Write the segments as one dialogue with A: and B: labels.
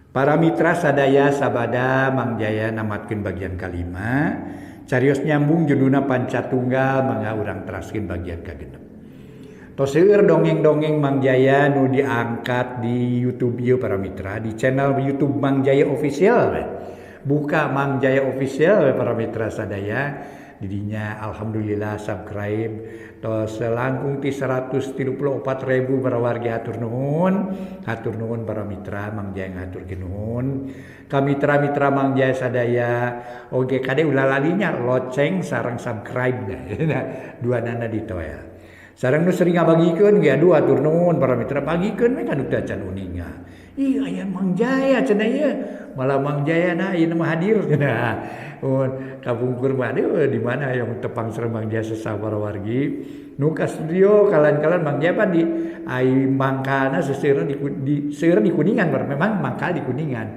A: Para mitra sadaya sabada Mangjaya namatkeun bagian kalima, carios nyambung judulna Pancatunggal mangga urang teraskeun bagian kagenep. Tos seueur dongeng-dongeng Mangjaya nu diangkat di YouTube ieu para mitra di channel YouTube Mangjaya Official. Buka Mangjaya Official para mitra sadaya. Didinya alhamdulillah subscribe tos langkung ti 134.000 para warga hatur nuhun para mitra Mangjaya ngaturkeun nuhun ka mitra-mitra Mangjaya sadaya oge kade ulah lalinya loceng sareng subscribe duanana ditoel sareng nu sering ngabagikeun ge aduh hatur nuhun para mitra bagikeun we kanu teu can uninga ih aya Mangjaya cenah ieu malah Mangjaya na ieu mah hadir cenah kapungkur mah di mana yang tepang sareng Mangjaya sesah para wargi nu ka studio kalan-kalan Mangjaya pan di ai mangkana seseureun di Kuningan memang mangkal di Kuningan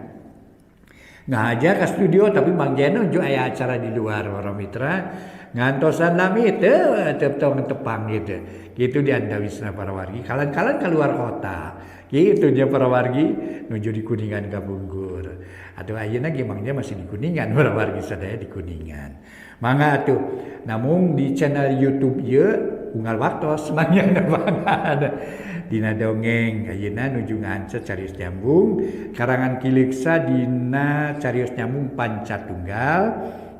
A: ngaja ka studio tapi Mangjaya nu aya acara di luar para mitra ngantosan lami teu tepang gitu diandawisna para wargi kalan-kalan keluar kota gitu nya para wargi nuju di Kuningan kapungkur atuh ayeuna ge Mangjaya masih di Kuningan para wargi sadaya di Kuningan mangga atuh namun di channel YouTube ieu unggal waktos Mangjaya banget dina dongeng ayeuna nuju ngancet carios nyambung karangan Kiliksa dina carios nyambung Pancatunggal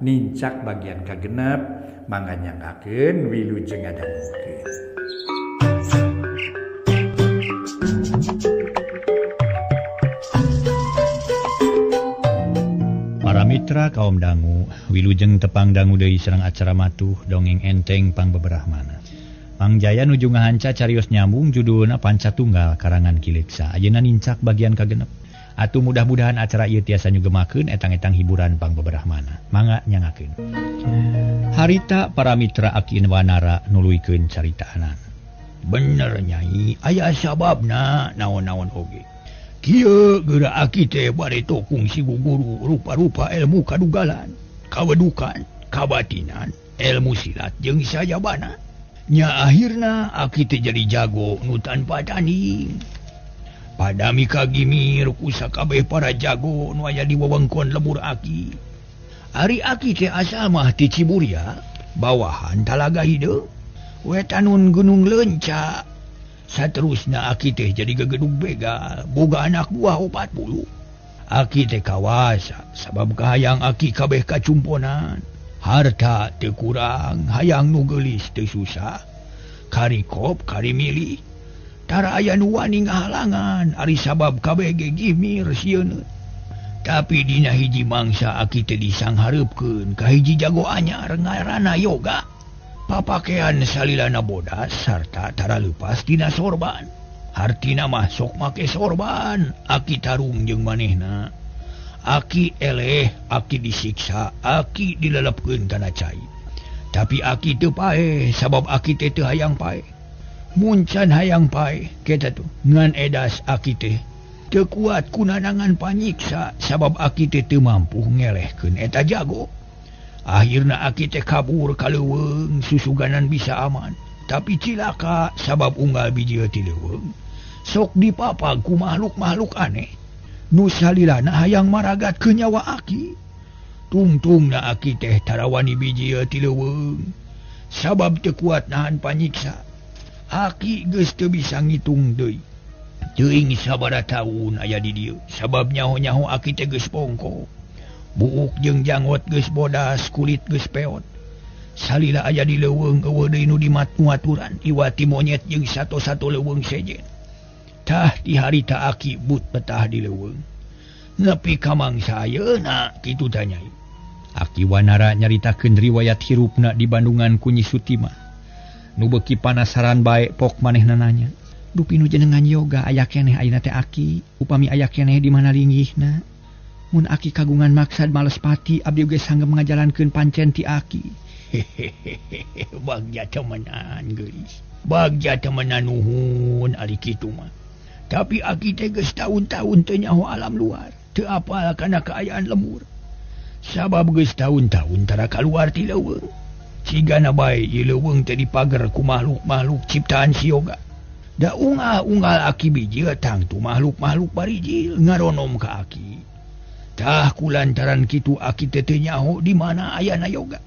A: nincak bagian kagenep mangga nyangakeun wilujeng ngadangukeun.
B: Para mitra kaum dangu, wilujeng tepang dangu deui sareng acara matuh dongeng enteng pangbeberahmana. Mangjaya nuju ngahanca carios nyambung judulna Pancatunggal karangan Kiliksa. Ayeuna nincak bagian kagenep. Atuh mudah-mudahan acara ieu tiasa nyugemakeun etang-etang hiburan pangbeberahmana. Mangga nyangakeun. Harita para mitra Aki Wanara nuluykeun caritaanan. Bener Nyai, aya sababna naon-naon oge. Kieu geura Aki teh bari tokung si guru rupa-rupa ilmu kadugalan, kawedukan, kabatinan, ilmu silat jeung sajabana. Nya akhirna Aki teh jadi jago nu tanpa tanding. Padami kagimir ku sakabeh para jago nu aya di wewengkon lemur Aki. Ari Aki teh asal mah ti Ciburia, bawahan Talaga Hideu, wetanun Gunung Leunca. Saterusna Aki teh jadi gegedug begal, boga anak buah 40. Aki teh kawasa, sabab kahayang Aki kabeh kacumponan. Harta teu kurang, hayang nu geulis teu susah. Karikop kari milih. Tara aya nu wani ngahalangan, ari sabab kabeh ge gimir sieun. Tapi dina hiji mangsa Aki teh disanghareupeun ka hiji jago anyar ngaranna Yoga. Papakean salilana bodas sarta tara leupas tina sorban. Hartina mah sok make sorban, Aki tarung jeung manehna. Aki eleh, Aki disiksa, Aki dilelepkeun kana cai. Tapi Aki teu paeh, sabab Aki teh teu hayang paeh. Muncan hayang paeh, keta tuh ngan edas Aki teh teu kuat kunanangan panyiksa, sabab Aki teh teu mampu ngelehkeun eta jago. Akhirna Aki teh kabur ka leuweung susuganan bisa aman. Tapi cilaka sabab unggal biji ti leuweung sok dipapag ku makhluk-makhluk aneh. Nu salilana hayang maragatkeun nyawa Aki. Tungtungna Aki teh tara wani biji ti leuweung sabab teu kuat nahan panyiksa. Aki geus teu bisa ngitung deui. Teuing sabaraha taun aya di dieu sabab nyaho-nyaho Aki teh geus pongko. Buuk jeung janggot geus bodas, kulit geus peot. Salila aya di leuweung eueuh deui nu dimaturan, iwati monyet jeung sato-sato leuweung sejen. Tah ti harita Aki but betah di leuweung. Nepi ka mangsa ayeuna kitu tah Nyai. Aki Wanara nyaritakeun riwayat hirupna di Bandungan ku Nyi Sutima. Nu beuki panasaran bae pok manehna nanya. Dupi nu jenengan Yoga aya keneh ayeuna teh Aki, upami aya keneh di mana linggihna. Mun Aki kagungan maksad males pati, abdi geus sanggeu ngajalankeun pancen ti Aki. Hehehe, bagja temenan geulis. Bagja temenan nuhun ari kitu mah. Tapi Aki teh geus taun-taun teu nyaho alam luar, teu apal kana kaayaan lemur. Sabab geus taun-taun tara kaluar ti leuweung. Cigana bae ieu leuweung teh dipager ku makhluk-makhluk ciptaan si Yoga.
C: Da unggal aki biji tang tu makhluk-makhluk barijil ngaronom ka aki. Tah kulantaran kitu aki tete nyaho di mana ayana yoga.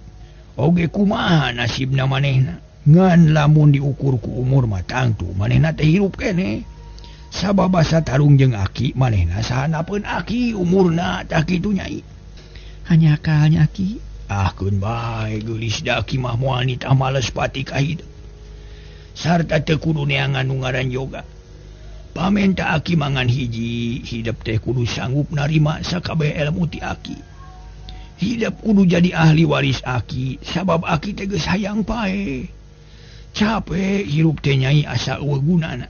C: Oge kumaha nasibna manehna. Ngan lamun diukur ku umur matang tu manehna teh hirup kene. Sababasa tarung jeung aki manehna sahanapeun aki umurna tah kitu nyai.
D: Hanya akalnya aki.
C: Keun bae geulis da aki mah moal nitah males pati ka hideuk. Sarta teu kudu neangan nu ngaran yoga. Pamenta aki mangan hiji, hidup teh kudu sanggup narima sakabeh ilmu ti aki. Hidup kudu jadi ahli waris aki, sabab aki teh geus hayang pae. Capek hirup teh nyai asa eueuh gunana.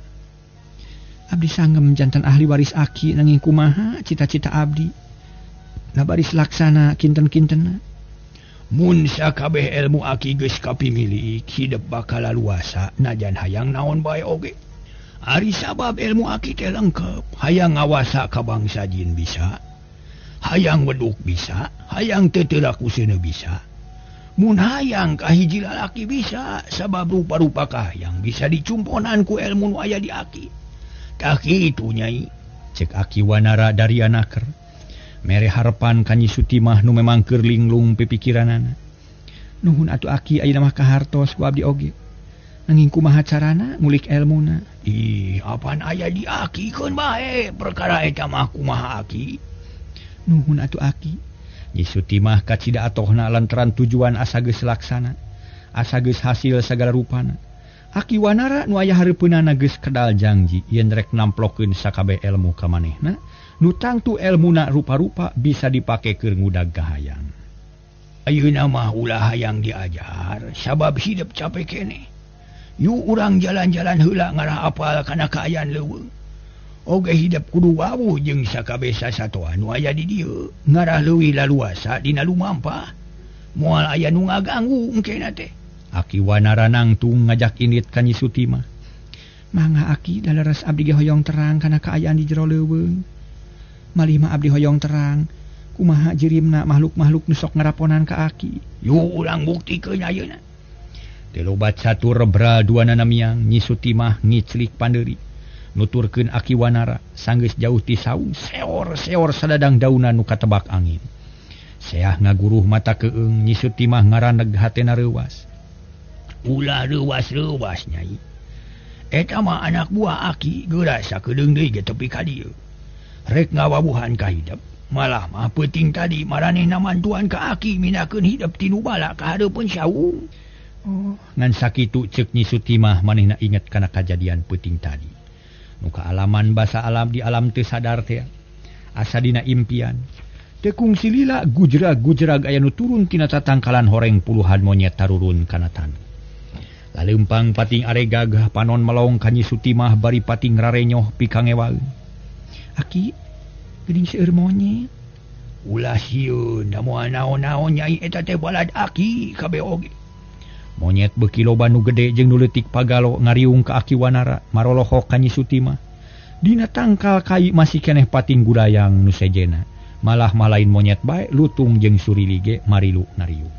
D: Abdi sanggem jantan ahli waris aki nanging kumaha cita-cita abdi. Nabaris laksana kinten-kintenna.
C: Mun sakabeh ilmu aki geus kapimilik, hidup bakal luasa najan hayang naon bae oge. Ari sabab ilmu aki teh lengkep, hayang ngawasa ka bangsa jin bisa, hayang weduk bisa, hayang tetelaku seuneu bisa. Mun hayang ka hiji lalaki bisa, sabab rupa-rupa kahayang bisa dicumponan ku ilmu nu aya di aki. Tah kitu nyai,
B: cek Aki Wanara dari anaker. Mere harapan Kanyi Sutimah nu memang keur linglung pipikiranana.
D: Nuhun atuh aki ayeuna mah kahartos ku abdi oge. Nanging kumaha carana ngulik elmuna?
C: Apaan aya di aki keun bae perkara eta mah kumaha aki.
D: Nuhun atuh aki.
B: Nyi Sutimah kacida atohna lantaran tujuan asa geus laksana, asa geus hasil sagala rupana. Aki Wanara nu aya hareupeunana geus kedal janji yen rek namplokeun sakabeh ilmu ka manehna. Nu tangtu elmuna rupa-rupa bisa dipake keur ngudag kahayang.
C: Ayeuna mah ulah hayang diajar, sabab hidup capek kene. Yu urang jalan-jalan heula ngarah apal kana kaayaan leuweung. Oge hidup kudu wawuh jeung sakabeh sasatoan nu aya di dieu, ngarah leuwih laluasa dina lumampah. Moal aya nu ngaganggu engkena teh.
B: Aki Wanara nangtung ngajak indit ka Nyi Sutimah.
D: Mangga aki daleres abdi ge hoyong terang kana kaayaan di jero leuweung. Malih mah abdi hoyong terang, kumaha jirimna makhluk-makhluk nu sok ngaraponan ka aki.
C: Yu urang buktikeun ayeuna.
B: Telobat catur bral duanana miang, Nyi Sutimah ngiclik pandeuri. Nuturkeun Aki Wanara, sanggeus jauh ti saung, seor-seor sadadang dauna nu katebak angin. Seah ngaguruh mata keung, Nyi Sutimah ngaraneg hatena reuwas.
C: Ulah reuwas-reuwas nyai. Eta mah anak buah aki, geura sakedeung deui ge tepi ka dieu. Rek ngawawuhan ka hidup, malah mah peuting tadi maranehna mantuan ka aki minakeun hidup tinu bala ka hareupeun saung.
B: Ngan sakitu ceuk Nyi Sutimah manehna inget kana kajadian peuting tadi. Nu kaalaman basa alam di alam teu sadar teh. Asa dina impian. Teu kungsi lila gujrag-gujrag aya nu turun tina tatangkalan horeng puluhan monyet tarurun kana taneuh. Laleumpang pating are gagah panon melong ka Nyi Sutimah bari pating rarenyoh pikangewaeun.
D: Aki, geuning seueur monyet.
C: Ulah sieun, da moal naon-naon nyai eta teh balad aki kabeh oge.
B: Monyet beuki loba nu gede jeung nu leutik pagalo ngariung ka Aki Wanara marolohok ka Nyi Sutimah. Dina tangkal kai masih keneh pating gudayang nu sejena. Malah malain monyet bae lutung jeung surili ge marilu nariung.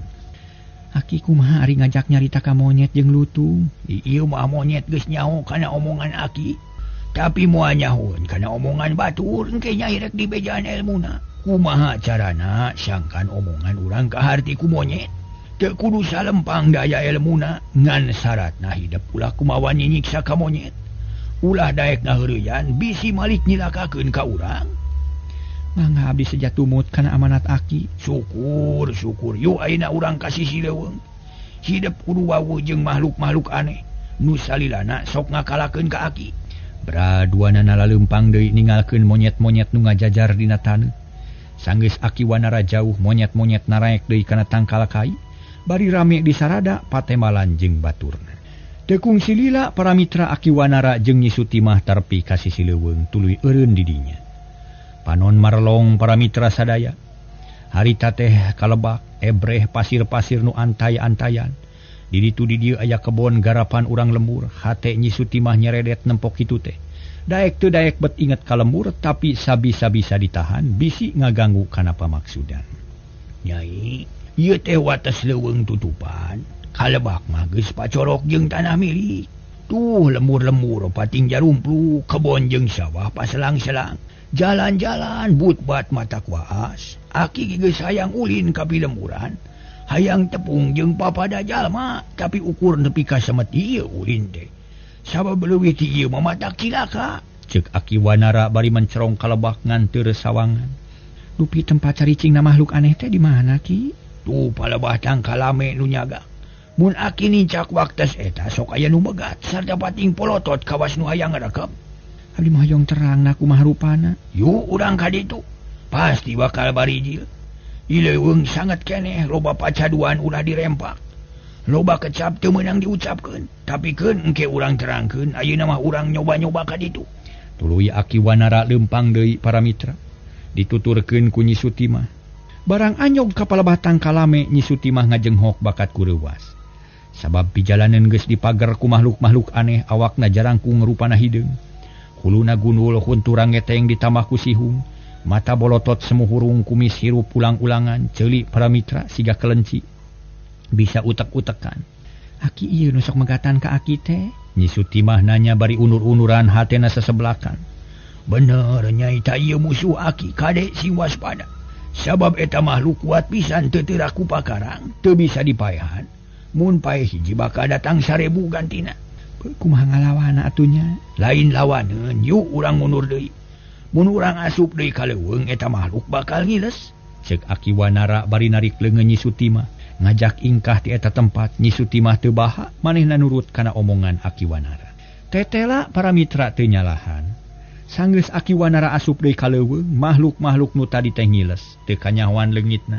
D: Aki kumaha ari ngajak nyarita ka monyet jeung lutung?
C: Ieu mah monyet geus nyaho kana omongan aki. Tapi moal nyahun kana omongan batur engke nyai rek dibejaan elmuna. Kumaha carana sangkan omongan urang kaharti ku monyet. Teu kudu salempang daya elmuna ngan syaratna hidup ulah kumawa nyiksa ka monyet. Ulah daek ngaheureuyan bisi malik nyilakakeun ka urang.
D: Mangga abdi sejatumut kana amanat aki.
C: Syukur yu ayeuna urang kasih leuweung. Hidup kudu wawuh jeung makhluk-makhluk aneh. Nu salilana sok ngakalakeun ka aki.
B: Braduanana laleumpang deui ningalkeun monyet-monyet nu ngajajar dina taneuh. Sanggeus Aki Wanara jauh monyet-monyet naraek deui kana tangkal kai, bari rame di sarada patembalan jeung baturna. Teu kungsi lila para mitra Aki Wanara jeung Nyi Sutimah tarpi ka sisi leuweung tuluy eureun di dinya. Panon marelong para mitra sadaya. Harita teh kalebak, ebreh pasir-pasir nu antay-antayan. Di ditu di dieu aya kebon garapan urang lembur, hate Nyi Sutimah nyeredet nempok kitu teh. Daek teu daek bet inget ka lembur, tapi sabisa-bisa ditahan, bisi ngaganggu kana pamaksudan.
C: Nyai, ieu teh wates leuweung tutupan, kalebak mah geus pacorok jeung tanah milik. Tuh lemur-lemur pating jarumplu kebon jeung sawah paselang-selang. Jalan-jalan but-bat mata kuas. Aki geus hayang ulin ka pilemuran. Hayang tepung jeung papada jalma tapi ukur nepi ka semet ieu ulin teh. Sabab leuwih ti ieu mah mata cilaka.
B: Ceuk Aki Wanara bari mencerong kalebak ngan teu sawangan.
D: Dupi tempat caricingna makhluk aneh teh di mana Ki?
C: Tuh palebah tangkalame nu nyaga. Mun Aki nincak waktas eta sok aya nu megat sarta pating polotot kawas nu hayang ngarekep.
D: Abdi mah hoyong terang na kumaha rupana.
C: Yuk urang ka ditu. Pasti bakal barijil. Ileuweung sangat keneh loba pacaduan ulah dirempak. Loba kecap teu meunang diucapkeun. Tapi keun engke urang terangkeun ayeuna mah urang nyoba-nyoba ka ditu.
B: Tuluy Aki Wanara leumpang deui para mitra. Dituturkeun ku Nyi Sutimah.
D: Barang anyog ka palebah tangkalame
B: Nyi Sutimah ngajenghok bakat kureuwas. Sabab pijalanan geus dipager ku makhluk-makhluk aneh awakna jarangkung rupana hideung. Huluna gundul hunturang ngeteng ditambah ku sihung. Mata bolotot semu hurung kumis hirup ulang-ulangan ceuli para mitra siga kelenci. Bisa utek-utekan.
D: Aki ieu nu sok megatan ka Aki teh.
B: Nyi Sutimah nanya bari unur-unuran hatena sesebelakan.
C: Bener nyai ta ieu musuh Aki kade sing waspada. Sabab eta makhluk kuat pisan teu teu raku pakarang, teu bisa dipaehan. Mun paeh hiji bakal datang 1000 gantina.
D: Kumaha ngalawana atunya?
C: Lain lawaneun, yuk urang mundur deui. Mun urang asup deui ka leuweung eta makhluk bakal ngiles.
B: Ceuk Aki Wanara bari narik leungeun Nyi Sutimah, ngajak ingkah ti eta tempat. Nyi Sutimah teu baha manehna nurut kana omongan Aki Wanara.
D: Tetela para mitra teu nyalahan. Sanggeus Aki Wanara asup deui ka leuweung, makhluk-makhluk nu tadi teh ngiles, teu kanyahoan leungitna.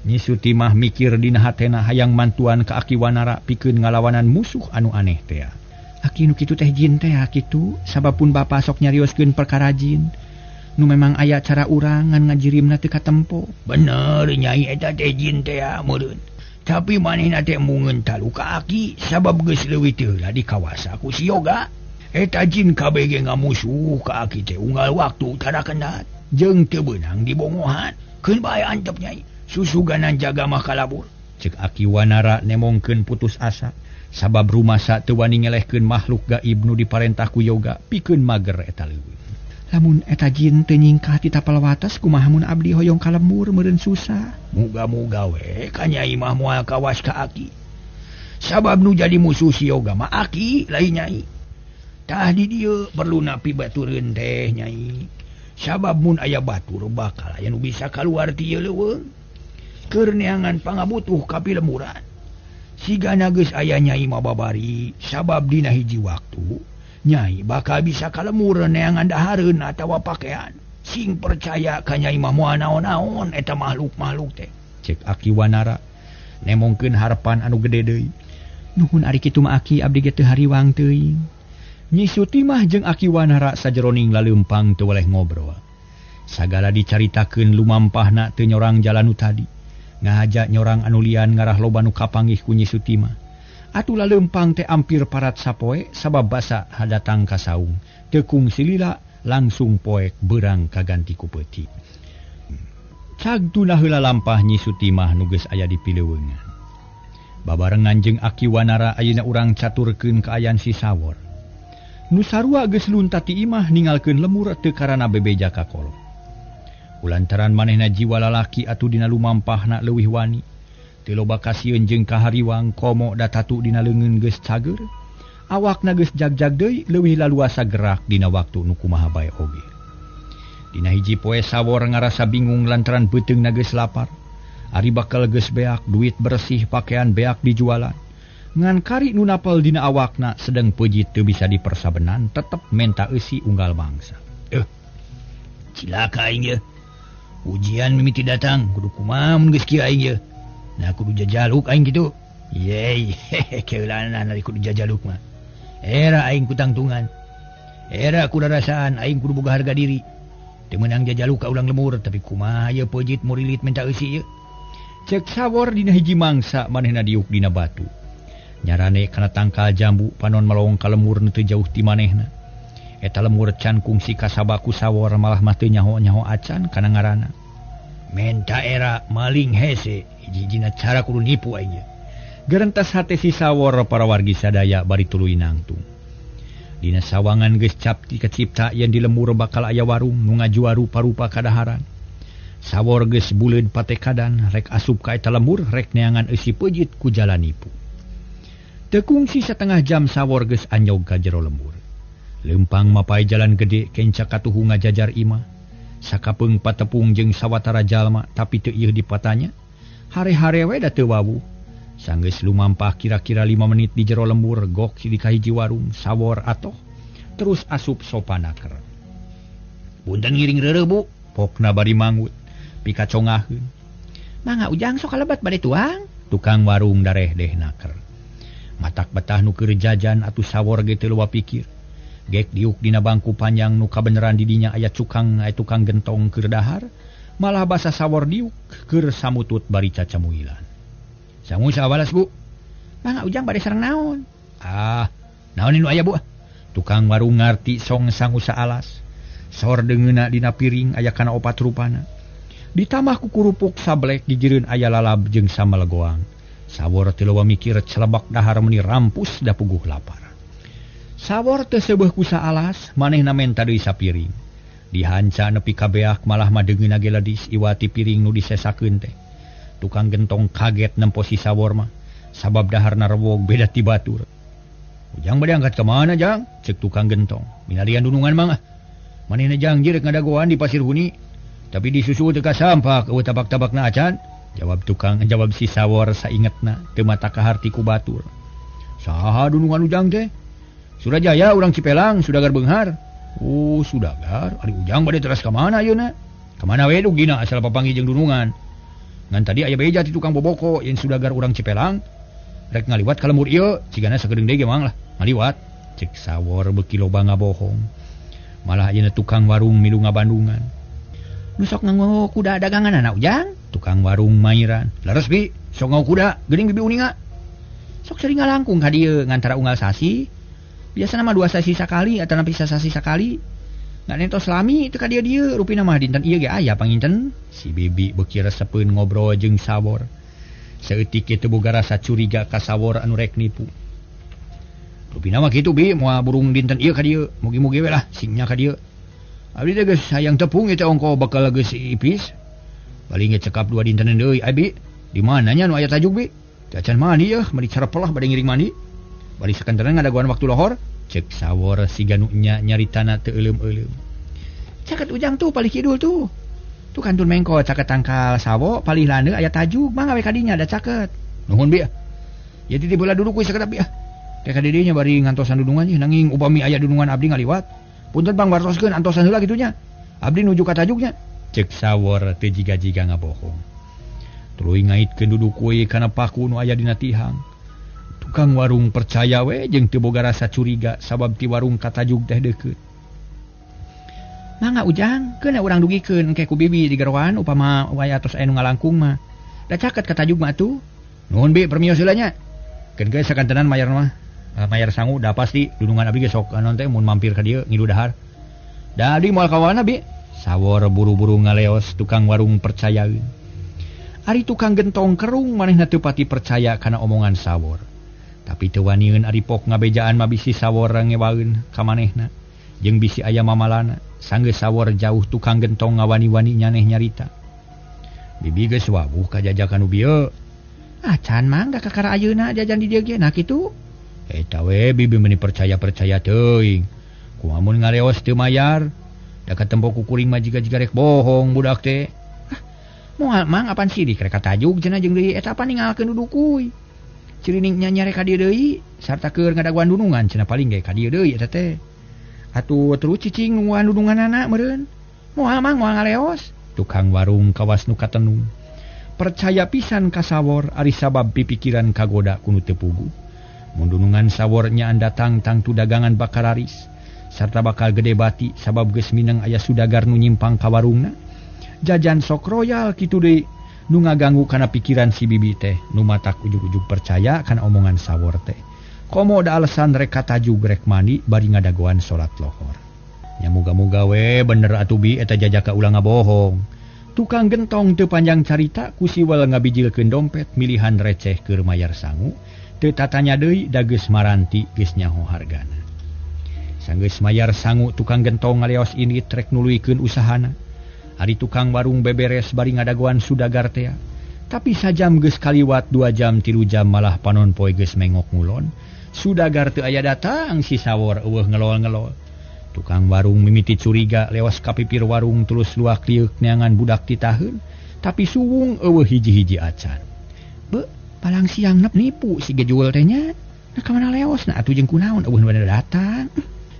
B: Nyi Sutimah mikir dina hatena hayang mantuan ka Aki Wanara pikeun ngalawanan musuh anu aneh teh.
D: Aki nu kitu teh jin teh kitu, sababpun bapa sok nyarioskeun perkara jin. Nu memang aya cara urang ngan ngajirimna teu katempo.
C: Bener nyai eta teh jin teh meureun. Tapi manehna teh mungeun talu ka Aki sabab geus leuwih teu lah dikawasa ku si Yoga. Eta jin kabeh ge ngamusuh ka Aki teh unggal waktu tara kendat. Jeung teu beunang dibongohan. Keun bae antep nyai. Susuganan jaga mah kalabur.
B: Ceuk Aki Wanara nemongkeun putus asa. Sabab rumasa teu wani ngelehkeun makhluk gaib nu diparentah ku Yoga pikeun mager eta leuweung.
D: Lamun eta jin teu nyingkah ti tapal wates kumaha mun abdi hoyong kalembur meureun susah.
C: Muga-muga we ka nyai mah moal kawas ka Aki. Sabab nu jadi musuh si Yoga mah Aki lain nyai. Tah di dieu perlu napi batureun teh nyai. Sabab mun aya batur bakal aya nu bisa kaluar ti ieu leuweung. Keur neangan pangabutuh ka pilemuran. Sigana geus aya nyai mababari sabab dina hiji waktu nyai bakal bisa kalemur neangan dahareun atawa pakean. Sing percaya ka nyai mah moal naon-naon eta makhluk-makhluk teh.
B: Ceuk Aki Wanara nemongkeun harapan anu gede deui.
D: Nuhun ari kitu mah Aki abdi ge teu hariwang teuing.
B: Nyi Sutimah jeung Aki Wanara sajeroning laleumpang teu weleh ngobrol. Sagala dicaritakeun lumampahna teu nyorang jalan nu tadi. Ngajak nyorang anu lian ngarah loba nu kapanggih ku Nyi Sutimah. Atuh laleumpang teh ampir parat sapoe sabab basa hadatang ka saung. Teu kungsi lila langsung poek beurang kaganti ku peuti. Cagtuna heula lampah Nyi Sutimah nu geus aya di pileuweungan. Babarengan jeung Aki Wanara ayeuna urang caturkeun kaayaan si Sawor. Nu sarua geus lunta ti imah ningalkeun lemur teu karana bebeja ka kolot. Kulantaran manehna jiwa lalaki atuh dina lumampahna leuwih wani. Teu loba kasieun jeung kahariwang komo da tatu dina leungeun geus cager. Awakna geus jag-jag deui leuwih laluasa gerak dina waktu nu kumaha bae oge. Dina hiji poe Sawor ngarasa bingung lantaran beuteungna geus lapar. Ari bakal geus beak duit bersih pakaian beak dijualan. Ngan kari nu napel dina awakna sedeng peujit teu bisa dipersabenan tetep menta eusi unggal mangsa.
C: Cilaka aing ye. Ujian mimiti datang, kudu kumaha mun geus kieu aing ye. Nah kudu jajaluk aing kitu. Yey, keulanan ari kudu jajaluk mah. Era aing kutangtungan. Era kudu rasaan aing kudu boga harga diri. Teu meunang jajaluk ka ulang lemur, tapi kumaha ye peujit murilit menta eusi ye.
B: Ceuk Sawor dina hiji mangsa manehna diuk dina batu. Nyarane kana tangkal jambu panon malowong ka lemur nu teu jauh ti manehna. Eta lemur can kungsi kasabaku Sawor malah mah teu nyaho-nyaho acan kana ngaranna.
C: Menta era maling hese, hiji-hijina cara kudu nipu aing ye.
B: Gerentas hate si Sawor para wargi sadaya bari tuluy nangtung. Dina sawangan geus capti kecipta yang di lembur bakal aya warung nu ngajua rupa-rupa kadaharan. Sawor geus buleud patekadan rek asup ka eta lembur rek neangan eusi peujit ku jalan nipu. Teu kungsi setengah jam sawor geus anyog ka jero lembur. Lempang mapai jalan gede kenca katuhu ngajajar imah. Sakapeung patepung jeung sawatara jalma tapi teu ieu dipatanya. Hare-hare we da teu wawu. Sanggeus lumampah kira-kira 5 menit di jero lembur gok di kahiji warung sawor atoh terus asup sopanaker. Punten ngiring reureuh Bu, pokna bari mangut pikacongaheun.
D: Mangga Ujang sok kalebat bade tuang.
B: Tukang warung dareh deh naker. Matak betah nu keur jajan atuh sawor ge teu leuwah pikir. Gek diuk dina bangku panjang nu kabeneran di dinya aya tukang gentong keur dahar, malah basa sawor diuk keur samutut bari cacamuilan. Sangu sawalas Bu.
D: Mangga Ujang bade sareng naon?
B: Naon nu aya Bu? Tukang warung ngarti song sangu saalas. Sor deungeuna dina piring aya kana 4 rupana. Ditambah ku kurupuk sablek gigireun aya lalab jeung samalegoang. Sawor teu leuwah mikir celebak dahar meuni rampus da puguh lapar. Sawor teu seubeuh ku saalas, manehna menta deui sapiring. Dihanca nepi ka beak malah madeungeuna ge ledis iwati piring nu disesakeun teh. Tukang gentong kaget nemposi sawor mah, sabab daharna rewog beda ti batur. Ujang bade angkat ke mana Jang? Cek tukang gentong. Minarian dunungan mah. Manehna Jang jirek ngadagoan di pasir huni, tapi disusu teu ka sampah eueuh tabak-tabakna acan. Jawab si sawor saingetna teu mata kaharti ku batur. Saha dunungan Ujang teh? Surajaya urang Cipelang, Sudagar Beunghar. Oh, Sudagar, ari Ujang bade teras ka mana ayeuna? Ka mana we dugina asal papanggih jeung dunungan. Ngan tadi aya beja ti tukang boboko yang Sudagar urang Cipelang. Rek ngaliwat ka lembur ieu, cigana sakedeung deui ge mang lah. Ngaliwat, cek sawor beuki loba ngabohong. Malah ayeuna tukang warung milu ngabandungan.
D: Nu sok nganggo kuda dagangan anak Ujang?
B: Tukang warung mairan. Leres Bi, sok nganggo kuda, geuning bibi uninga.
D: Sok sering ngalangkung ka dieu ngantara unggal sasi. Biasana mah 2 sasi sakali atau nepi sasi sakali. Nggak nentos lami teu ka dieu rupina mah dinten ieu ge aya panginten.
B: Si bibi beuki resepeun ngobrol jeung sawor. Saeutik teu boga rasa curiga ka sawor anu rek nipu. Rupina mah kitu Bi, moal burung dinten ieu ka dieu, mugi-mugi we lah singnya ka dieu. Abdi teh geus hayang tepung ieu teh ongko bakal geus ipis. Paling cekap 2 dinten deui, Abi. Di mananya nu aya tajuk Bi? Cacan mandi yeuh, mari carepelah bade ngiring mandi. Bari sakantenan ngadagoan waktu lohor. Cek sawor si ganunya nyaritana teu euleum-euleum.
D: Caket Ujang tuh palih kidul tuh. Tuh kantun mengko caket tangkal sawo palih landeu aya tajuk mangga we kadinya ada caket.
B: Nuhun Bi.
D: Ya titi bola duduk we sakedap ya. Teh ka didinya bari ngantosan dudungan ieu nanging upami aya dudungan abdi ngaliwat. Punten Bang wartoskeun antosan heula kitunya. Abdi nuju ka tajuknya.
B: Cek sawor teu jiga-jiga ngabohong. Tuluy ngaitkeun duduk we kana paku nu aya dina tihang. Tukang warung percaya we jeung teu boga rasa curiga sabab ti warung katajuk teh deukeut.
D: Mangga Ujang, keuna urang dugikeun engke ku bibi di garoan upama waya tos aya nu ngalangkung mah. Da caket katajuk mah atuh.
B: Nuhun Bi permios heula nya. Keun geus sakantenan mayar mah. Mayar sangu da pasti dudungan abdi ge sok anon teh mun mampir ka dieu ngilu dahar. Da abdi moal ka wana Bi? Sawor buru-buru ngaleos tukang warung percayaeun. Ari tukang gentong kerung manehna teu pati percaya kana omongan sawor. Tapi teu wanieun ari pok ngabejaan mah bisi sawor ngewaeun ka manehna jeung bisi aya mamalana. Sanggeus sawor jauh tukang gentong ngawani-wani nyaneh nyarita. Bibi geus wawuh ka jajakan nu bieu.
D: Acan mang da kakara ayeuna jajan di dieu ge nah kitu.
B: Eta we bibi meuni percaya teuing. Kumaha mun ngareos teu mayar? Da katempo ku kuring mah jiga-jiga rek bohong budak teh.
D: Moal mang apan sidik rek katajuk cenah jeung deui eta apa ninggalkeun dudukuy. Cirining nya rek ka dieu deui sarta keur ngadaguan dunungan cenah paling ge ka dieu deui eta teh. Atuh terus cicing nungguan dudunganana meureun. Moal mang moal ngaleos.
B: Tukang warung kawas nu katenung. Percaya pisan ka sawor ari sabab pipikiran kagoda ku nu teu puguh. Mun dunungan sawor nyaan datang tangtu dagangan bakal laris sarta bakal gede bati sabab geus mineng aya Sudagar nu nyimpang ka warungna. Jajan sok royal kitu deui nu ngaganggu kana pikiran si bibi teh nu matak ujug-ujug percaya kana omongan sawor teh. Komo da alasan rek katajuk rek mandi bari ngadagoan salat lohor. Nya muga-muga we bener atuh Bi eta jajaka ulah ngabohong. Tukang gentong teu panjang carita ku siwel ngabijilkeun dompet milihan receh keur mayar sangu. Teu tatanya deui da geus maranti geus nyaho hargana. Sanggeus mayar sangu tukang gentong ngaleos ini trek nuluykeun usahana. Ari tukang warung beberes bari ngadagoan sudagar teh. Tapi sajam geus kaliwat 2 jam 3 jam malah panon poe geus mengok ngulon. Sudagar teu aya datang si sawor eueuh ngelol-ngelol. Tukang warung mimiti curiga leos kapipir warung terus luak liuk neangan budak ditaheun. Tapi suwung eueuh hiji-hiji acan. Be, palang siang nep nipu si gejual teh nya. Nah ka mana leos na atuh jeung kunaon eueuh bener datang.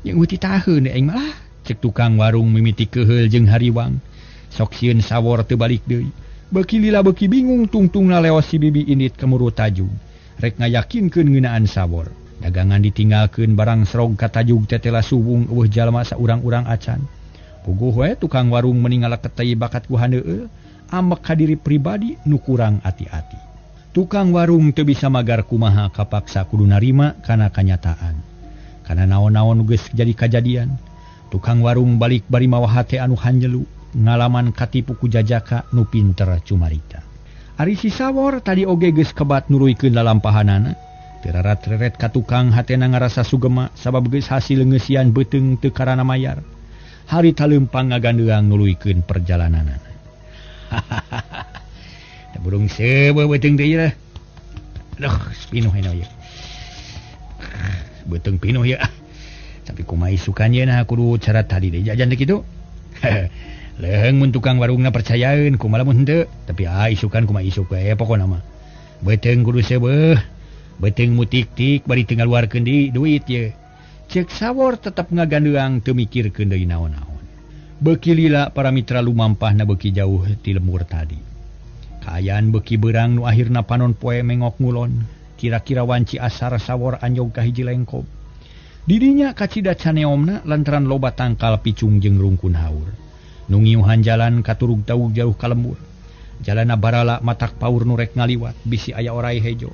B: Yang uti taheun aing malah cek tukang warung mimiti keheul jeung hariwang. Sok sieun sawor teu balik deui. Beuki lila beuki bingung tungtungna leos si bibi indit kemuru tajung. Rek ngayakinkeun ngeunaan sawor. Dagangan ditinggalkeun barang serog ka tajung tetela suwung eueuh jalma saurang-urang acan. Puguh we tukang warung meninggal ketei bakat ku handeueul, ambek ka diri pribadi nu kurang ati-ati. Tukang warung teu bisa magar kumaha kapaksa kudu narima kana kanyataan. Kana naon-naon geus jadi kajadian, tukang warung balik bari mawa hate anu hanjelu, ngalaman katipu ku jajaka nu pinter cumarita. Ari si sawor tadi oge geus kebat nuruykeun lalampahanana, terarat-reret ka tukang hatena ngarasa sugema sabab geus hasil leungeusian beuteung teu karana mayar. Harita leumpang ngagandeuang nuluykeun perjalananana. Da burung seubeuh beuteung deui lah. Aduh, pinuh eno ieu. Beuteung pinuh ya. Tapi kumaha isukannya nah kudu cara tadi deh jajan deh kitu. Leung mun tukang warungna percayaeun kumaha mun henteu, tapi isukan kumaha isuk we pokona mah. Beuteung kudu seubeuh. Beuteung mutik-tik bari teu ngaluarkeun di duit ye. Cek sawor tetep ngagandeuang teu mikirkeun deui naon-naon. Beuki lila para mitra lumampahna beuki jauh ti lembur tadi. Kaayaan beuki beurang nu akhirna panon poe mengok ngulon. Kira-kira wanci asar sawor anjog ka hiji lengkob. Dirinya kacida caneomna lantaran loba tangkal picung jeung rungkun haur. Nu ngiuhan jalan katurug tawug jauh ka lembur. Jalana barala matak paur nu rek ngaliwat bisi aya orai hejo.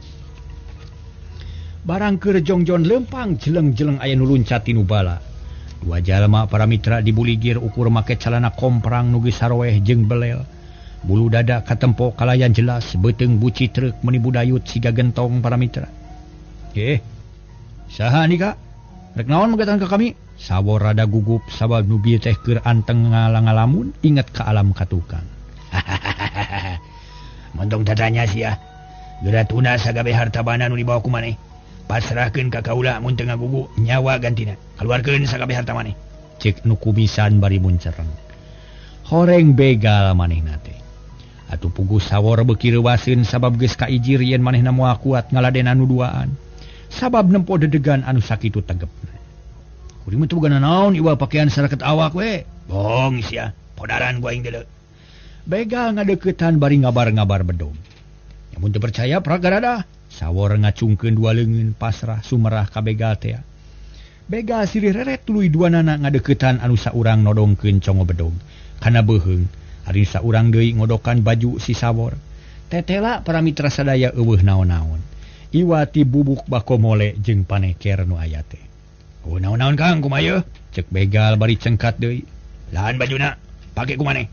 B: Barang keur jongjon lempang jeleng-jeleng aya nu luncat ti nu bala. 2 jalma para mitra dibuligir ukur make calana komprang nu geus saroeh jeung belel. Bulu dada katempo kalayan jelas beuteung buci truk meni budayut siga gentong para mitra. Saha nih kak? Rek naon magatan ka kami? Sawor rada gugup sabab nu bieu teh keur anteng ngalamun inget ka alam katukang. Montong tatanya sia. Geratuna sagabe harta bana nu dibawa ku maneh. Pasrahkeun ka kaula mun teu ngagugu nyawa gantina. Kaluarkeun sagabe harta maneh. Cek nu kumisan bari muncereng. Horeng begal manehna teh. Atuh puguh sawor beuki reuwaseun sabab geus kaijir yen manehna moal kuat ngaladenan nu duaan. Sabab nempo dedegan anu sakitu tegepna. Kuring mah teu boga naon iwal pakaian saraket awak we. Bong sia, podaran gua aing deuleu. Begal ngadeuketan bari ngabar-ngabar bedog. Mun teu percaya pragarada, sawor ngacungkeun 2 leungeun pasrah sumerah ka begal teh. Begal sirih reret tuluy duanana ngadeuketan anu saurang nodongkeun congo bedog. Kana beuheung ari saurang deui ngodokan baju si sawor. Tetela para mitra sadaya eueuh naon-naon. Iwati bubuk bako mole jeung paneker nu aya teh. Oh naon-naon Kang kumaha? Cek begal bari cengkat deui. Laan bajuna, pake ku maneh.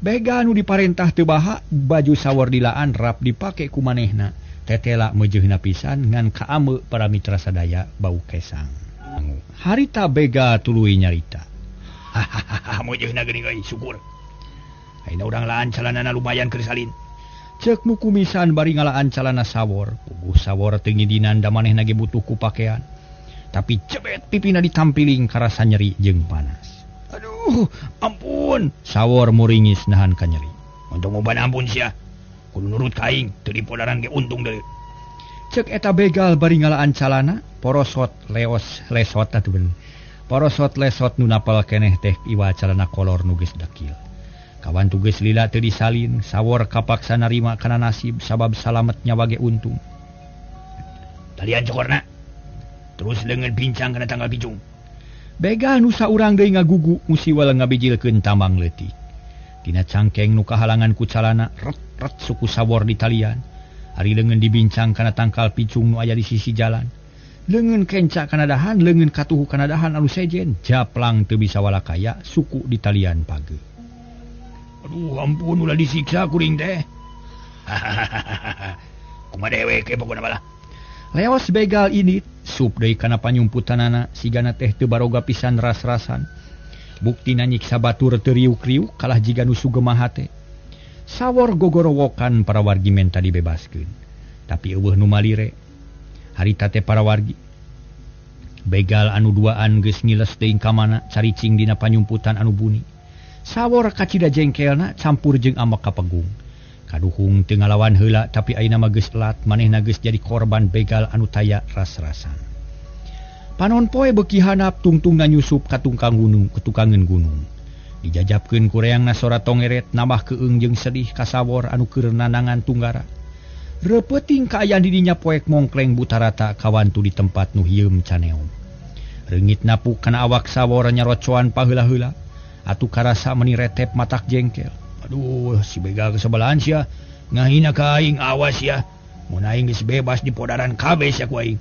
B: Begal nu diparentah teu baha, baju sawor dilaan rap dipake ku manehna. Tetela meujeuhna pisan ngan kaameu para mitra sadaya bau kesang. Harita begal tuluy nyarita. Hahaha meujeuhna geuning euy syukur. Ayeuna urang laan calanana lumayan keur salin. Cek nu kumisan bari ngalaan calana sawor. Puguh sawor teu ngidinan da manehna ge butuh ku pakean. Tapi cebet pipina ditampiling karasa nyeri jeung panas. Aduh, ampun. Sawor muringis nahan ka nyeri. Untung oban ampun sia. Kudu nurut ka aing, teu dipodaran ge untung deui. Cek eta begal bari ngalaan calana, porosot leos lesot atuh bener. Porosot lesot nu napal keneh teh iwa calana kolor nu geus dekil. Kawan tugas lila teu disalin, sawor kapaksa narima kana nasib sabab salamet nyawa ge untung. Talian cokorna. Terus leungeun pincang kana tanggal picung. Begal nu saurang deui ngagugu musiwal ngabijilkeun tambang leutik. Tina cangkeng nu kahalangan ku calana ret suku sawor di talian. Ari leungeun dibincang kana tangkal picung nu aya di sisi jalan. Leungeun kenca kana dahan, leungeun katuhu kana dahan anu sejen, japlang teu bisa walakaya suku di talian page. Aduh ampun ulah disiksa kuring teh. Kumaha dewe ke pokona bala. Leos begal ini sup deui kana panyumputanana sigana teh teu baroga pisan ras-rasan. Buktina nyiksa batur teu riuk-riuk kalah jiga nu sugemaha teh. Sawor gogorowokan para wargi menta dibebaskeun. Tapi eueuh nu malire. Harita teh para wargi begal anu duaan geus ngiles teuing ka mana caricing dina panyumputan anu buni. Sawor kacida jengkelna campur jeung amak kapegung. Kaduhung teu ngalawan heula tapi ayeuna mah geus lat manehna geus jadi korban begal anu taya ras-rasan. Panon poe beuki handap tungtungna nyusup ka tukangeun gunung. Dijajabkeun ku reangna sora tongeret nambah keung jeung sedih ka Sawor anu keur nanangan tunggara. Repeuting kaayaan di dinya poek mongkleng butarata kawantu di tempat nu hieum caneong. Reungit napuk kana awak Sawor nyarocoan paheula-heula. Atuh karasa meni retep matak jengkel. Aduh, si begal kesebelahan sia. Ngahina ka aing awas ya. Mun aing geus bebas di podaran kabeh sia ku aing.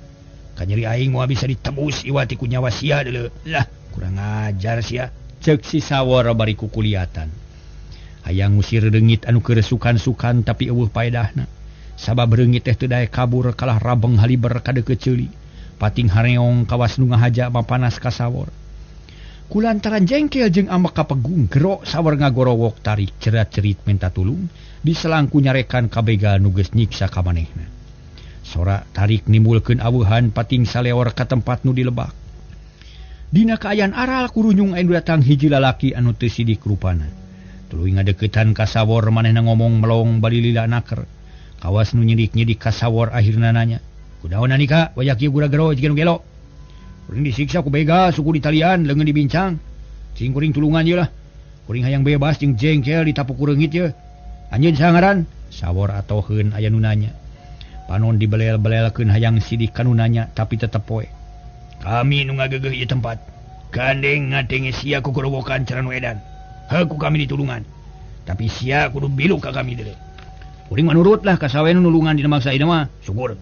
B: Kanyeri aing moal bisa ditebus iwati ku nyawa sia deuleu. Lah, kurang ajar sia. Ceuk si Sawor bari kukuliatan. Hayang ngusir reungit anu keur sukan-sukan tapi eueuh paedahna. Sabab reungit teh teu daek kabur kalah rabeng haliber ka deukeut ceuli. Pating hareong kawas nu ngahaja mapanas ka Sawor. Kulantaran jengkel jeung amak kapegung gero Sawor ngagorowok tarik cerat-cerit minta tulung diselangku nyarekan ka begal nu geus nyiksa ka manehna. Sora tarik nimbulkeun aweuhan pating saleor ka tempat nu dilebak. Dina kaayaan aral kurunyung anu datang hiji lalaki anu teu sidik rupana. Tuluy ngadeuketan ka Sawor manehna ngomong melong bali lila naker. Kawas nu nyidik-nyidik ka Sawor akhirna nanya, "Kunaon nika wajah kieu gura gero jiga nu gelo?" "Kuring disiksa ku begal suku di talian leungeun dibincang. Cing kuring tulungan ieu lah. Kuring hayang bebas jeung jengkel ditapuk ku reungit ieu. Anjeun saha ngaran?" Sawor atoheun aya nu nanya. Panon dibelel-belelkeun hayang sidik ka nu nanya tapi tetep poe. "Kami nu ngageugeuh ieu tempat. Gandeng ngadenge sia ku gorowokan cara nu edan. Heuh ku kami ditulungan. Tapi sia kudu bilu ka kami deuleu. Kuring manurutlah ka sawe nu nulungan dina mangsa ieu mah. Syukur."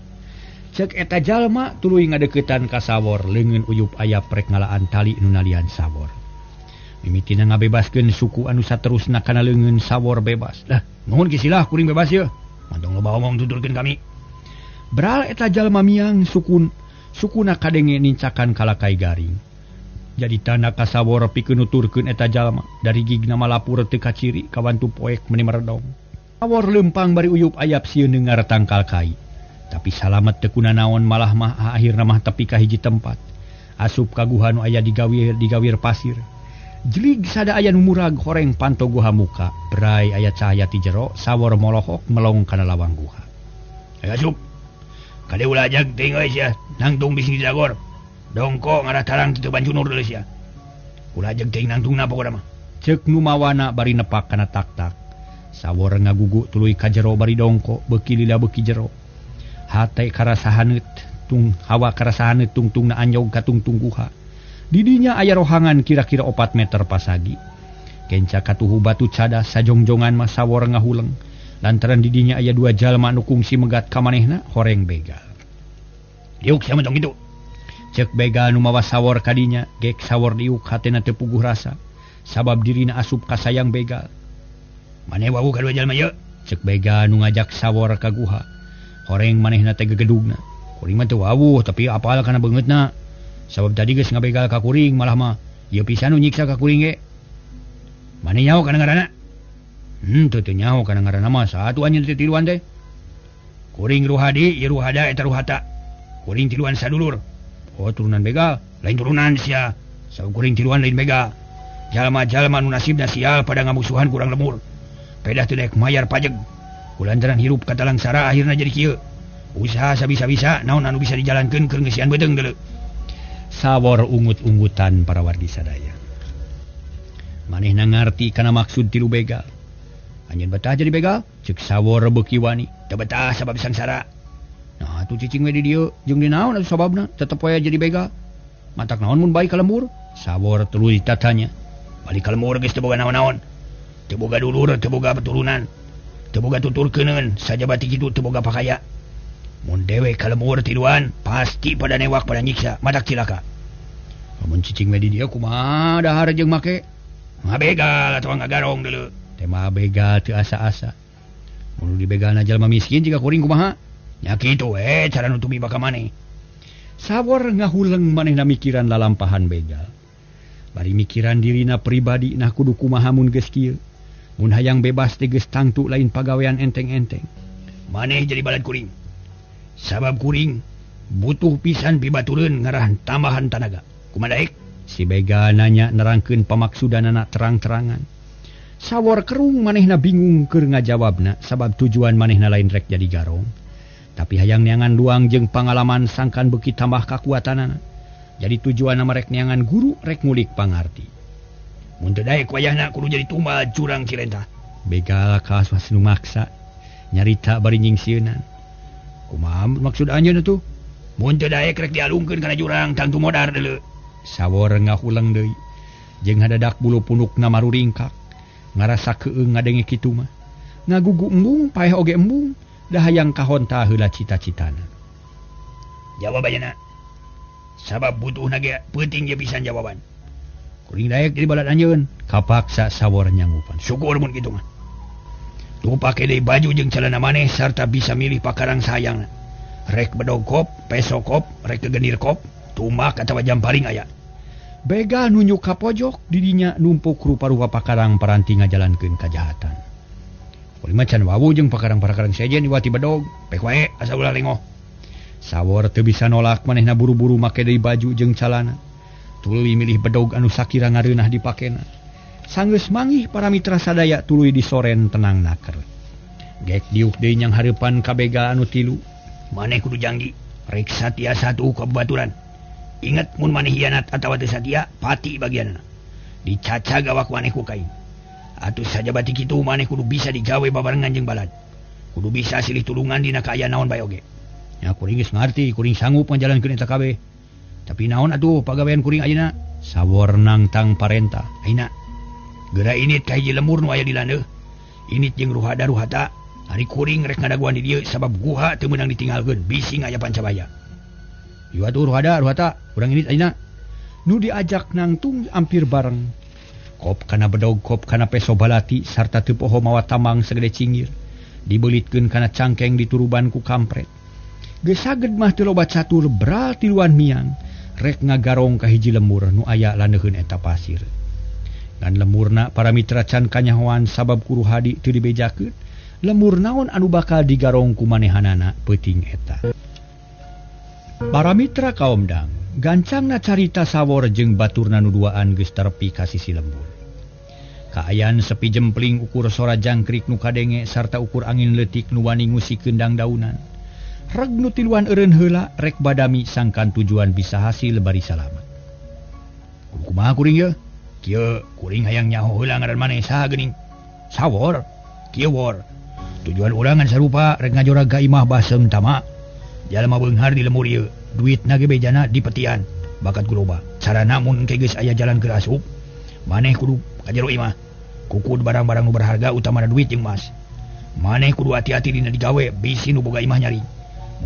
B: Cek eta jalma tuluy ngadeuketan ka Sawor leungeun uyup aya prek ngalaan tali nu nalian Sawor. Mimitina ngabebaskeun suku anu saterusna kana leungeun Sawor bebas. "Lah, nuhun kisilah kuring bebas ieu. Mantong loba omong tuturkeun kami." Beral eta jalma miang sukuna kadenge nincakan kalakai garing. Jadi tanda ka Sawor pikeun nuturkeun eta jalma dari gigna malapur teu kaciri kawantu poek meni meredong. Sawor leumpang bari uyup ayap sieun dengar tangkal kai. Tapi salamet teu kunaon malah mah akhirna mah tepi ka hiji tempat. Asup ka guha nu aya digawir pasir. Jelig sada aya nu murag horeng panto guha muka. Brai aya cahaya ti jero, Sawor molohok melong kana lawang guha. "Ayo asup. Kade ulah jag teuing euy sia, nangtung bising di dagor. Dongko ngarah tarang teu bancunur deuleu sia. Ulah jag teuing nangtungna pokona mah." Ceuk nu mawana bari nepak kana tak-tak. Sawor ngagugu tuluy ka jero bari dongko, beuki lila beuki jero. Hate karasahaneut hawa karasahaneut tungtungna anjog ka tungtung guha. Di dinya aya rohangan kira-kira 4 meter pasagi. Kenca katuhu batu cadas sajongjongan mah Sawor ngahuleng. Lantaran di dinya aya 2 jalma nu kungsi megat ka manehna horeng begal. "Diuk sia mentong kitu." Ceuk begal nu mawa Sawor ka dinya, gek Sawor diuk hatena teu puguh rasa. Sabab dirina asup ka sayang begal. "Maneh wawu ka 2 jalma ieu?" Ceuk begal nu ngajak Sawor ka guha. Horeng manehna teh gegedugna. Kuring mah teu wawuh tapi apal kana beungeutna. Sabab tadi geus ngabegal ka kuring malah mah ieu pisan nu nyiksa ka kuring ge. "Maneh nyaho kana ngaranna?" Teu nyaho kana ngaranna mah saatu anjeun teh tiluan teh. "Kuring Ruhadi, ieu Ruhada eta Ruhata. Kuring tiluan sadulur." "Oh, turunan begal, lain turunan sia. Sabab kuring tiluan lain begal. Jalma-jalma nu nasibna sial pada ngamusuhan kurang lemur. Pedah teu daek mayar pajeg. Kulantaran hirup ka talang sara akhirna jadi kieu. Usaha sabisa-bisa naon anu bisa dijalankeun keur ngeusian beuteng deuleu." Sawor ungut-ungutan para wargi sadaya. Manehna ngarti kana maksud tilu begal. "Anjeun betah jadi begal?" Ceuk Sawor beuki wani. "Teu betah sabab sangsara." "Nah, atuh cicing we di dieu jeung di naon atuh sababna tetep we jadi begal? Matak naon mun bae ka lembur?" Sawor tuluy tatanya. "Balik ka lembur geus teu boga naon-naon. Teu boga dulur, teu boga keturunan. Teu boga tuturkeuneun, sajabati kitu teu boga pakaya. Mun dewe ka lembur tiluan, pasti pada newak pada nyiksa, matak cilaka." "Mun cicing we di dieu kumaha dahar jeung make?" "Ngabegal atawa ngagarong deuleu." "Teh mah begal teu asa-asa. Mun dibegalna jalma miskin jiga kuring kumaha?"
C: nya kitu cara nutupi baka maneh.
B: Sawor ngahuleng manehna mikiran lalampahan begal. Bari mikiran dirina pribadi nah kudu kumaha mun geus kieu. Mun hayang bebas teh geus tangtu lain pagawean enteng-enteng.
C: Maneh jadi balad kuring. Sabab kuring butuh pisan pibatureun ngarahan tambahan tanaga. Kumaha daek?
B: Si begal nanya nerangkeun pamaksudanana terang-terangan. Sawor kerung manehna bingung keur ngajawabna sabab tujuan manehna lain rek jadi garong. Tapi hayang neangan luang jeung pangalaman sangkan beuki tambah kakuatanana. Jadi tujuan nama rek neangan guru rek ngulik pangarti.
C: Mun teu daek wayahna kudu jadi tumbal curang Cirenta.
B: Begal kaas nu maksa nyarita bari nyingsieunnan.
C: Kumaha maksud anjeun atuh? Mun teu daek rek dialungkeun kana jurang tangtu modar deuleu.
B: Sawor ngahuleng deui. Jeung hadadak bulu punukna maruringkak. Ngarasa keueung ngadenge kitu mah. Ngagugu embung paeh oge embung. Dah hayang kahonta heula cita-citana.
C: Jawabanna. Sabab butuhna ge peuting ge pisan jawaban. Kuring daek jadi balad anjeun.
B: Kapaksa sawor nyangupan.
C: Syukur mun kitu mah. Tu pake deui baju jeung celana maneh sarta bisa milih pakarang sayangna. Rek bedog kop, peso kop, rek kegenir kop, tumak atawa jamparing aya.
B: Begal nunjuk ka pojok didinya numpuk rupa-rupa pakarang paranti ngajalankeun kajahatan.
C: Kuring macan wawu jeung pakarang-pakarang sejen diwati bedog, pek wae asa ulah lengoh.
B: Sawor teu bisa nolak manehna buru-buru make deui baju jeung calana. Tuluy milih bedog anu sakira ngareunah dipakena. Sanggeus manggih para mitra sadaya tuluy disoren tenang naker. Gek diuk deui nyang hareupan ka begal anu tilu.
C: Maneh kudu janji, rek satia satu ka babaturan. Ingat mun maneh hianat atawa teu satia, pati bagianna. Dicacag awak maneh ku kain. Atuh saja bati kitu maneh kudu bisa digawe babarengan jeung balad. Kudu bisa silih tulungan dina kaayaan naon bae oge.
B: Ya kuring geus ngarti, kuring sanggup ngajalankeun eta kabeh.
C: Tapi naon atuh pagawean kuring ayeuna?
B: Sawor nangtang parentah.
C: Ayeuna geura init ka hiji lembur nu aya di landeuh. Init jeung ruhata hari kuring rek ngadaguan di dieu sabab guha teu meunang ditinggalkeun bisi aya pancabaya.
B: Ieu atuh ruhata, urang init ayeuna. Nu diajak nangtung ampir bareng. Kop kana bedog, kop kana peso balati sarta teu poho mawa tambang sagede cinggir. Dibeulitkeun kana cangkeng dituruban ku kampret. Geus saged mah teu loba catur beral tiluan miang rek ngagarong ka hiji lemur nu aya landeuheun eta pasir. Ngan lemurna para mitra can kanyahoan sabab ku Ruhadi teu dibejakeun. Lemur naon anu bakal digarong ku manehanana peuting eta. Para mitra kaum dangu gancangna carita sawor jeung baturna nu duaan geus terepi ka sisi lembur. Kaayaan sepi jempling ukur sora jangkrik nu kadenge sarta ukur angin leutik nu wani ngusikeun dangdaunan. Reg nu tiluan eureun heula rek badami sangkan tujuan bisa hasil bari salamet. Kumaha kuring ye? Kieu kuring hayang nyaho heula ngaran maneh saha geuning? Sawor. Kieu wor. Tujuan urang ngan sarupa rek ngajorag ka imah basem tama. Jalma beunghar di lemur ieu, duitna ge bejana dipetian. Bakat ku loba. Carana mun engke geus aya jalan keur asup, maneh kudu ka jero imah. Kukud barang-barang nu berharga utamana duit jeung emas. Maneh kudu hati-hati dina digawe bisi nu boga imah nyari.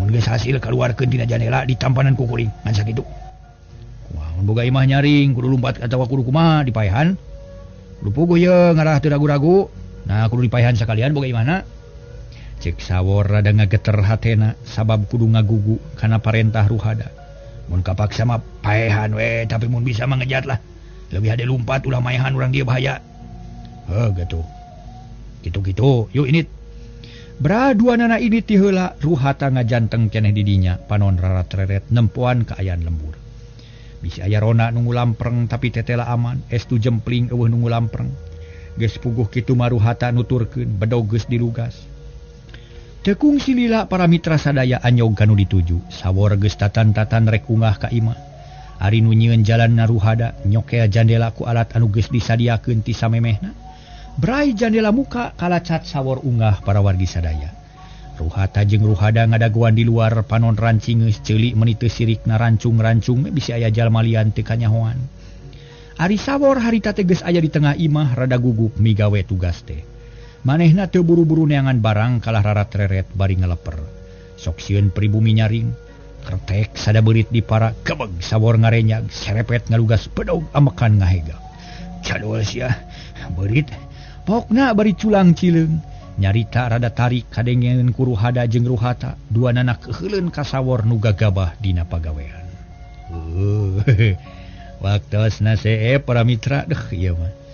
B: Mun geus hasil kaluarkeun dina jendela ditampanan ku kuring ngan sakitu. Wah, mun boga imah nyaring kudu lumpat atawa kudu kumaha dipaehan. Kudu puguh ye ngarah teu ragu-ragu. Nah kudu dipaehan sakalian boga imahna. Cek sawor rada ngageter hatena sabab kudu ngagugu kana parentah Ruhada. Mun kapaksa mah paehan we tapi mun bisa mah ngejat lah. Lebih hade lumpat ulah maehan urang dia bahaya. Gitu. Gitu-gitu, yuk init. Braduanana init ti heula Ruhata ngajanteng keneh didinya panon rarat-reret nempuan kaayaan lembur. Bisi aya rona nu ngulampreng tapi tetela aman, estu jempling eueuh nu ngulampreng. Geus puguh kitu mah Ruhata nuturkeun bedog geus dilugas. Tekung silila para mitra sadaya anyog kanu dituju, sawor geus tatan-tatan rek ungah ka imah. Ari nu nyieun jalan na Ruhada nyokea jandela ku alat anu geus disadiakeun ti samemehna. Brai jandela muka kalacat sawor unggah para wargi sadaya. Ruhata jeung Ruhada ngadaguan di luar panon rancing geus ceuli meuni teu sirikna rancung-rancung bisi aya jalma lian teu kanyahoan. Ari sawor harita teh geus aya di tengah imah rada gugup migawe tugas teh. Manehna teu buru-buru neangan barang kalah rarat reret bari ngeleper. Sok sieun pribumi nyaring. Kertek sada beurit di para kebeg sawor ngarenyag serepet ngalugas bedog amekan ngahega. Cadol sia beurit pokna bari culang cileung nyarita rada tarik kadengen Kuruhada jeung Ruhata dua anak keheulun kasawor nu gagabah dina pagawean. Waktosna para mitra deh ieu mah.